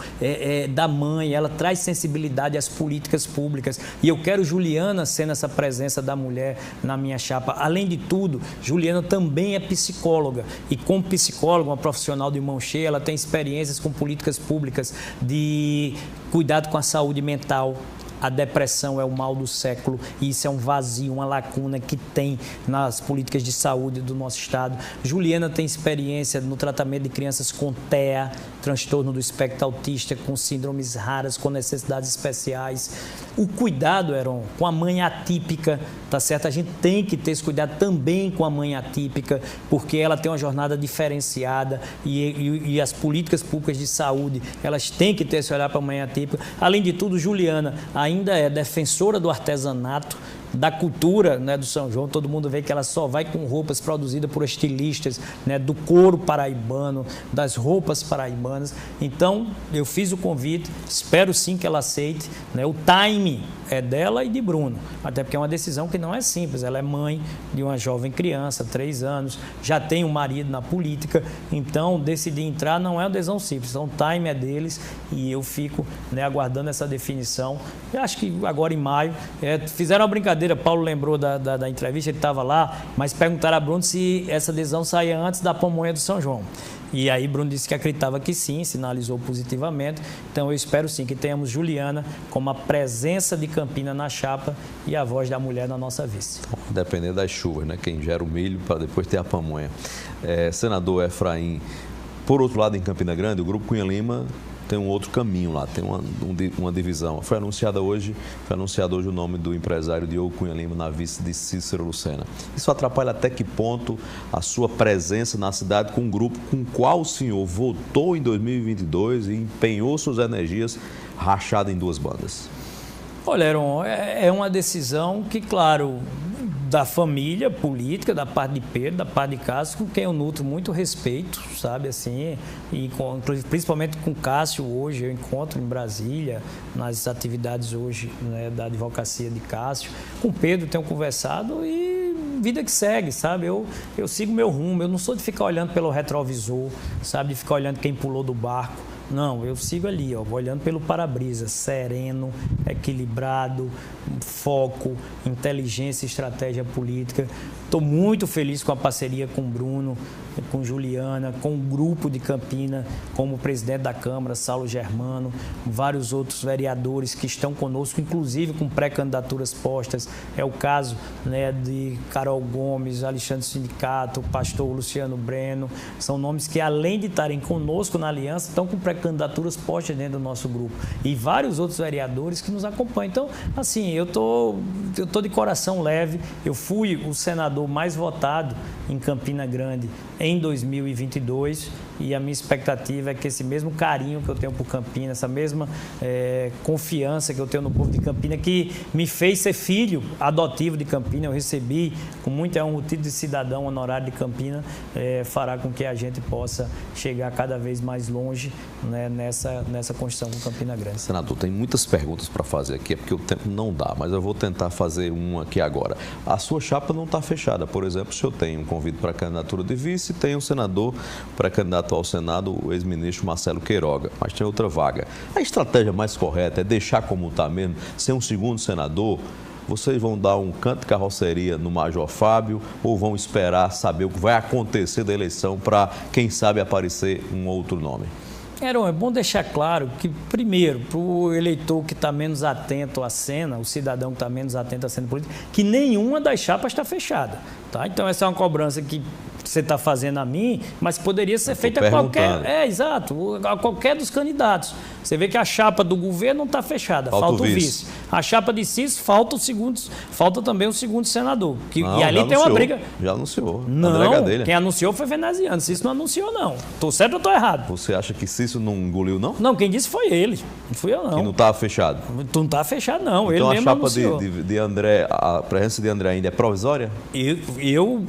da mãe, ela traz sensibilidade às políticas públicas. E eu quero Juliana sendo essa presença da mulher na minha chapa. Além de tudo, Juliana também é psicóloga. E como psicóloga, uma profissional de mão cheia, ela tem experiências com políticas públicas de cuidado com a saúde mental. A depressão é o mal do século e isso é um vazio, uma lacuna que tem nas políticas de saúde do nosso estado. Juliana tem experiência no tratamento de crianças com TEA, transtorno do espectro autista, com síndromes raras, com necessidades especiais. O cuidado, Heron, com a mãe atípica, tá certo? A gente tem que ter esse cuidado também com a mãe atípica, porque ela tem uma jornada diferenciada e as políticas públicas de saúde, elas têm que ter esse olhar para a mãe atípica. Além de tudo, Juliana ainda é defensora do artesanato, da cultura, né, do São João. Todo mundo vê que ela só vai com roupas produzidas por estilistas, né, do couro paraibano, das roupas paraibanas. Então, eu fiz o convite, espero sim que ela aceite, né, o time é dela e de Bruno, até porque é uma decisão que não é simples. Ela é mãe de uma jovem criança, 3 anos, já tem um marido na política, então decidir entrar não é uma decisão simples. Então, o time é deles e eu fico, né, aguardando essa definição. Eu acho que agora em maio, fizeram uma brincadeira. Paulo lembrou da entrevista, ele estava lá, mas perguntaram a Bruno se essa decisão saía antes da pamonha do São João. E aí Bruno disse que acreditava que sim, sinalizou positivamente. Então eu espero sim que tenhamos Juliana como a presença de Campina na chapa e a voz da mulher na nossa vice. Dependendo das chuvas, né? Quem gera o milho para depois ter a pamonha. Senador Efraim, por outro lado, em Campina Grande, o Grupo Cunha Lima tem um outro caminho lá, tem uma divisão. Foi anunciado hoje o nome do empresário Diogo Cunha Lima na vice de Cícero Lucena. Isso atrapalha até que ponto a sua presença na cidade com um grupo com o qual o senhor votou em 2022 e empenhou suas energias rachado em 2 bandas? Olha, Heron, é uma decisão que, claro, da família política, da parte de Pedro, da parte de Cássio, com quem eu nutro muito respeito, sabe, assim, e principalmente com Cássio hoje, eu encontro em Brasília, nas atividades hoje, né, da advocacia de Cássio. Com Pedro tenho conversado e vida que segue, sabe, eu sigo meu rumo, eu não sou de ficar olhando pelo retrovisor, sabe, de ficar olhando quem pulou do barco. Não, eu sigo ali, ó, olhando pelo para-brisa, sereno, equilibrado, foco, inteligência e estratégia política. Estou muito feliz com a parceria com o Bruno, com Juliana, com o grupo de Campina, como o presidente da Câmara, Saulo Germano, vários outros vereadores que estão conosco, inclusive com pré-candidaturas postas. É o caso, né, de Carol Gomes, Alexandre Sindicato, o pastor Luciano Breno. São nomes que, além de estarem conosco na aliança, estão com pré-candidaturas postas dentro do nosso grupo. E vários outros vereadores que nos acompanham. Então, assim, eu tô de coração leve. Eu fui o senador mais votado em Campina Grande em 2022 e a minha expectativa é que esse mesmo carinho que eu tenho por Campina, essa mesma confiança que eu tenho no povo de Campina, que me fez ser filho adotivo de Campina, eu recebi com muito honra o título de cidadão honorário de Campina, fará com que a gente possa chegar cada vez mais longe, né, nessa construção com Campina Grande. Senador, tem muitas perguntas para fazer aqui, é porque o tempo não dá, mas eu vou tentar fazer uma aqui agora. A sua chapa não está fechada, por exemplo, o senhor tem um convite para a candidatura de vice, tem um senador pré-candidato ao Senado, o ex-ministro Marcelo Queiroga, mas tem outra vaga. A estratégia mais correta é deixar como está mesmo, ser um segundo senador? Vocês vão dar um canto de carroceria no Major Fábio ou vão esperar saber o que vai acontecer da eleição para, quem sabe, aparecer um outro nome? Heron, é bom deixar claro que, primeiro, para o eleitor que está menos atento à cena, o cidadão que está menos atento à cena política, que nenhuma das chapas está fechada. Tá? Então, essa é uma cobrança que você está fazendo a mim, mas poderia ser feita a qualquer... exato, a qualquer dos candidatos. Você vê que a chapa do governo não está fechada, falta o vice. A chapa de Cícero, falta também o segundo senador. Não, e ali tem uma briga... Já anunciou. Não, quem anunciou foi veneziano. Cícero não anunciou, não. Estou certo ou estou errado? Você acha que Cícero não engoliu, não? Não, quem disse foi ele. Não fui eu, não. Que não estava fechado? Não está fechado, não. Então ele mesmo anunciou. A chapa de André, a presença de André ainda é provisória? Eu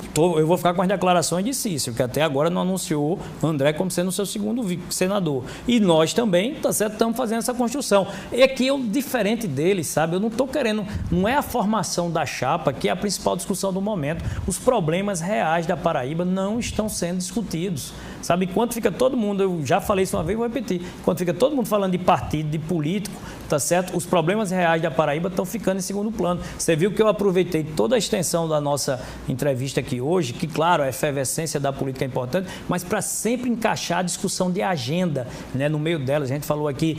vou ficar com as declarações de Cícero, que até agora não anunciou André como sendo o seu segundo senador. E nós também, tá certo? certo? Estamos fazendo essa construção. E aqui eu, diferente deles, sabe? Eu não estou querendo, não é a formação da chapa que é a principal discussão do momento. Os problemas reais da Paraíba não estão sendo discutidos. Sabe, enquanto fica todo mundo, eu já falei isso uma vez, vou repetir, enquanto fica todo mundo falando de partido, de político, tá certo? Os problemas reais da Paraíba estão ficando em segundo plano. Você viu que eu aproveitei toda a extensão da nossa entrevista aqui hoje, que claro, a efervescência da política é importante, mas para sempre encaixar a discussão de agenda, né, no meio delas. A gente falou aqui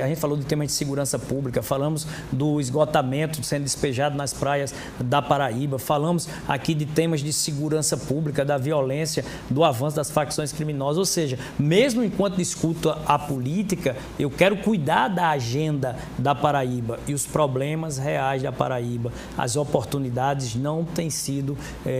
a gente falou de temas de segurança pública, falamos do esgotamento sendo despejado nas praias da Paraíba, falamos aqui de temas de segurança pública, da violência, do avanço das facções criminosas, ou seja, mesmo enquanto discuto a política, eu quero cuidar da agenda da Paraíba e os problemas reais da Paraíba, as oportunidades não têm sido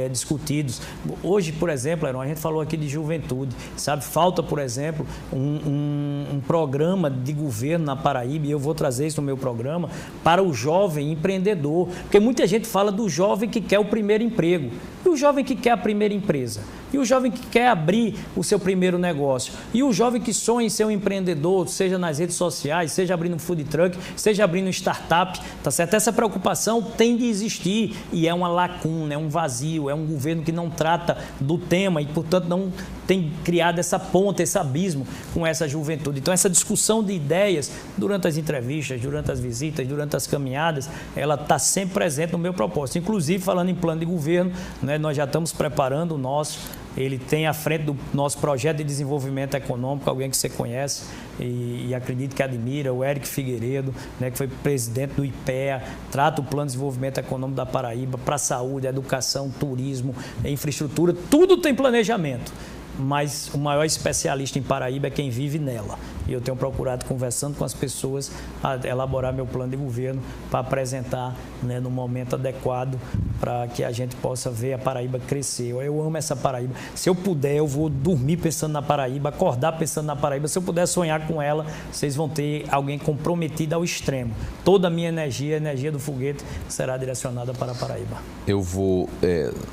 discutidos. Hoje, por exemplo, Heron, a gente falou aqui de juventude, sabe? Falta, por exemplo, um programa de governo na Paraíba, e eu vou trazer isso no meu programa, para o jovem empreendedor, porque muita gente fala do jovem que quer o primeiro emprego, e o jovem que quer a primeira empresa, e o jovem que quer abrir o seu primeiro negócio, e o jovem que sonha em ser um empreendedor, seja nas redes sociais, seja abrindo um food truck, seja abrindo um startup, tá certo? Essa preocupação tem de existir e é uma lacuna, é um vazio, é um governo que não trata do tema e, portanto, não tem criado essa ponte, esse abismo com essa juventude. Então, essa discussão de ideias, durante as entrevistas, durante as visitas, durante as caminhadas, ela está sempre presente no meu propósito. Inclusive, falando em plano de governo, né, nós já estamos preparando o nosso. Ele tem à frente do nosso projeto de desenvolvimento econômico, alguém que você conhece e acredito que admira, o Éric Figueiredo, né, que foi presidente do IPEA, trata o plano de desenvolvimento econômico da Paraíba para saúde, educação, turismo, infraestrutura, tudo tem planejamento. Mas o maior especialista em Paraíba é quem vive nela. E eu tenho procurado, conversando com as pessoas, a elaborar meu plano de governo para apresentar, né, no momento adequado para que a gente possa ver a Paraíba crescer. Eu amo essa Paraíba. Se eu puder, eu vou dormir pensando na Paraíba, acordar pensando na Paraíba. Se eu puder sonhar com ela, vocês vão ter alguém comprometido ao extremo. Toda a minha energia, a energia do foguete, será direcionada para a Paraíba. Eu vou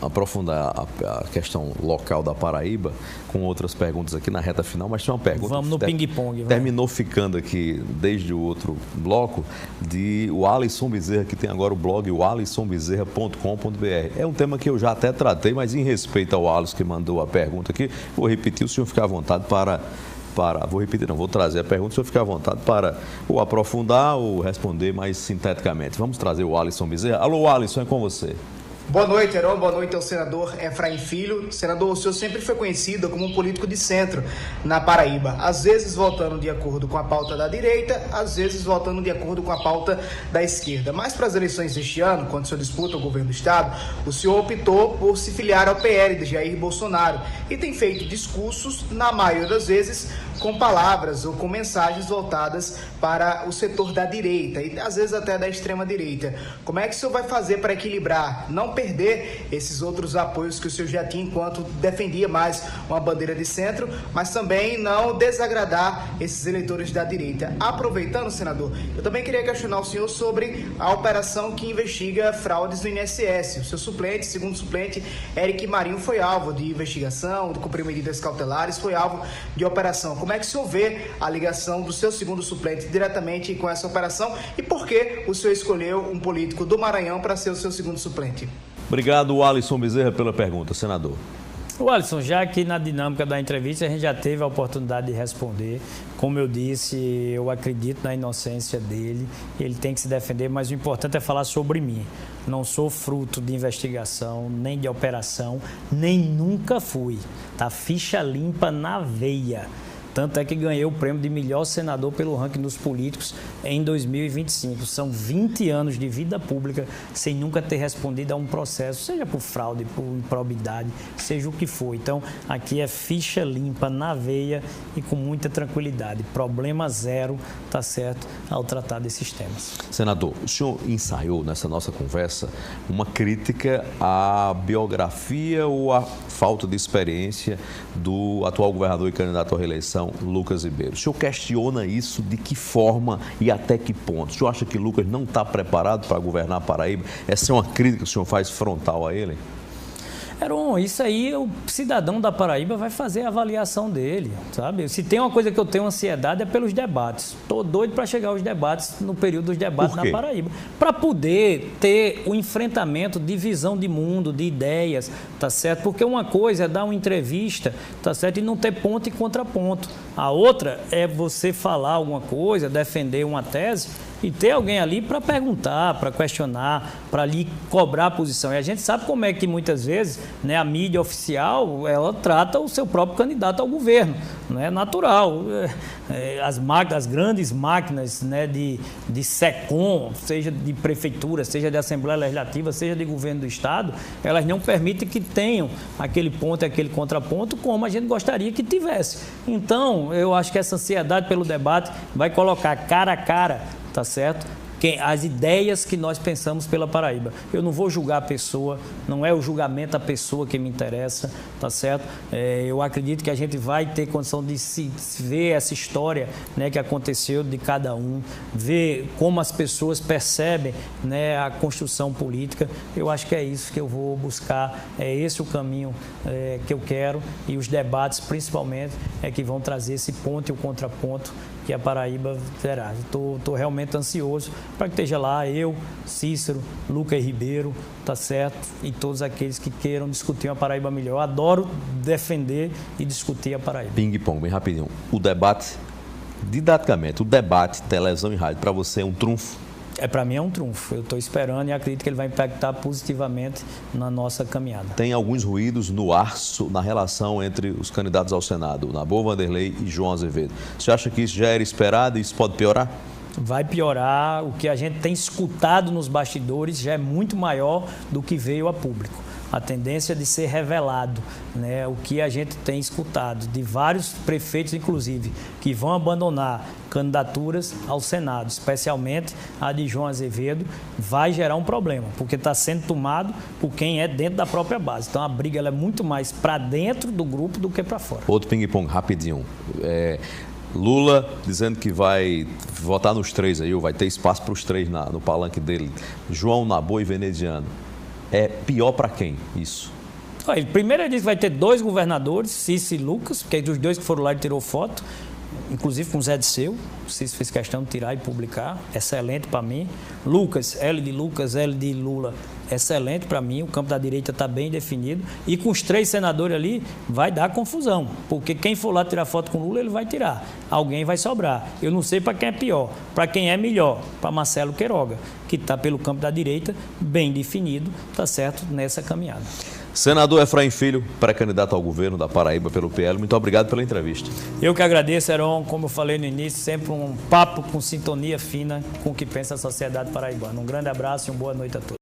aprofundar a questão local da Paraíba com outras perguntas aqui na reta final, mas tinha uma pergunta. Vamos no ping-pong. Terminou ficando aqui desde o outro bloco de o Alisson Bezerra, que tem agora o blog o alissonbezerra.com.br. É um tema que eu já até tratei, mas em respeito ao Alisson que mandou a pergunta aqui, vou repetir, o senhor ficar à vontade vou trazer a pergunta, o senhor ficar à vontade para ou aprofundar ou responder mais sinteticamente. Vamos trazer o Alisson Bezerra. Alô, Alisson, é com você. Boa noite, Heron. Boa noite ao senador Efraim Filho. Senador, o senhor sempre foi conhecido como um político de centro na Paraíba. Às vezes votando de acordo com a pauta da direita, às vezes votando de acordo com a pauta da esquerda. Mas para as eleições deste ano, quando o senhor disputa o governo do estado, o senhor optou por se filiar ao PL de Jair Bolsonaro e tem feito discursos, na maioria das vezes, com palavras ou com mensagens voltadas para o setor da direita e às vezes até da extrema direita. Como é que o senhor vai fazer para equilibrar, não perder esses outros apoios que o senhor já tinha enquanto defendia mais uma bandeira de centro, mas também não desagradar esses eleitores da direita? Aproveitando, senador, eu também queria questionar o senhor sobre a operação que investiga fraudes do INSS. O seu suplente, segundo suplente, Éric Marinho, foi alvo de investigação, de cumprir medidas cautelares, foi alvo de operação. Como é que o senhor vê a ligação do seu segundo suplente diretamente com essa operação e por que o senhor escolheu um político do Maranhão para ser o seu segundo suplente? Obrigado, Alisson Bezerra, pela pergunta, senador. O Alisson, já aqui na dinâmica da entrevista, a gente já teve a oportunidade de responder. Como eu disse, eu acredito na inocência dele, ele tem que se defender, mas o importante é falar sobre mim. Não sou fruto de investigação, nem de operação, nem nunca fui. Tá ficha limpa na veia. Tanto é que ganhei o prêmio de melhor senador pelo ranking dos políticos em 2025. São 20 anos de vida pública sem nunca ter respondido a um processo, seja por fraude, por improbidade, seja o que for. Então, aqui é ficha limpa na veia e com muita tranquilidade. Problema zero, tá certo, ao tratar desses temas. Senador, o senhor ensaiou nessa nossa conversa uma crítica à biografia ou à falta de experiência do atual governador e candidato à reeleição, Lucas Ribeiro. O senhor questiona isso de que forma e até que ponto? O senhor acha que Lucas não está preparado para governar a Paraíba? Essa é uma crítica que o senhor faz frontal a ele? Heron, isso aí o cidadão da Paraíba vai fazer a avaliação dele, sabe? Se tem uma coisa que eu tenho ansiedade é pelos debates. Estou doido para chegar aos debates, no período dos debates na Paraíba. Para poder ter o enfrentamento de visão de mundo, de ideias, tá certo? Porque uma coisa é dar uma entrevista, tá certo? E não ter ponto e contraponto. A outra é você falar alguma coisa, defender uma tese e ter alguém ali para perguntar, para questionar, para ali cobrar a posição. E a gente sabe como é que muitas vezes, né, a mídia oficial, ela trata o seu próprio candidato ao governo. Não é natural. As grandes máquinas, né, de SECOM, seja de prefeitura, seja de Assembleia Legislativa, seja de governo do Estado, elas não permitem que tenham aquele ponto e aquele contraponto como a gente gostaria que tivesse. Então, eu acho que essa ansiedade pelo debate vai colocar cara a cara, tá certo? As ideias que nós pensamos pela Paraíba. Eu não vou julgar a pessoa, não é o julgamento da pessoa que me interessa, tá certo? Eu acredito que a gente vai ter condição de se ver essa história, né, que aconteceu de cada um, ver como as pessoas percebem, né, a construção política. Eu acho que é isso que eu vou buscar, é esse o caminho que eu quero, e os debates, principalmente, é que vão trazer esse ponto e o contraponto que a Paraíba terá. Estou realmente ansioso para que esteja lá eu, Cícero, Lucas Ribeiro, tá certo? E todos aqueles que queiram discutir uma Paraíba melhor. Eu adoro defender e discutir a Paraíba. Ping-pong, bem rapidinho. O debate, didaticamente, o debate, televisão e rádio, para você é um trunfo? Para mim é um trunfo. Eu estou esperando e acredito que ele vai impactar positivamente na nossa caminhada. Tem alguns ruídos no ar na relação entre os candidatos ao Senado, Nabor Wanderlei e João Azevedo. Você acha que isso já era esperado e isso pode piorar? Vai piorar. O que a gente tem escutado nos bastidores já é muito maior do que veio a público. A tendência de ser revelado, né, o que a gente tem escutado de vários prefeitos, inclusive, que vão abandonar candidaturas ao Senado, especialmente a de João Azevedo, vai gerar um problema, porque está sendo tomado por quem é dentro da própria base. Então a briga ela é muito mais para dentro do grupo do que para fora. Outro ping-pong, rapidinho. Lula dizendo que vai votar nos três aí, ou vai ter espaço para os três no palanque dele, João, Nabor e Veneziano. É pior para quem isso? Olha, primeiro ele disse que vai ter 2 governadores, Cícero e Lucas, porque dos 2 que foram lá ele tirou foto, inclusive com o Zé Disseu. O Cícero fez questão de tirar e publicar, excelente para mim. Lucas, L de Lucas, L de Lula, excelente para mim, o campo da direita está bem definido. E com os 3 senadores ali vai dar confusão, porque quem for lá tirar foto com o Lula, ele vai tirar. Alguém vai sobrar. Eu não sei para quem é pior, para quem é melhor, para Marcelo Queiroga, que está pelo campo da direita, bem definido, está certo, nessa caminhada. Senador Efraim Filho, pré-candidato ao governo da Paraíba pelo PL, muito obrigado pela entrevista. Eu que agradeço, Heron, como eu falei no início, sempre um papo com sintonia fina com o que pensa a sociedade paraibana. Um grande abraço e uma boa noite a todos.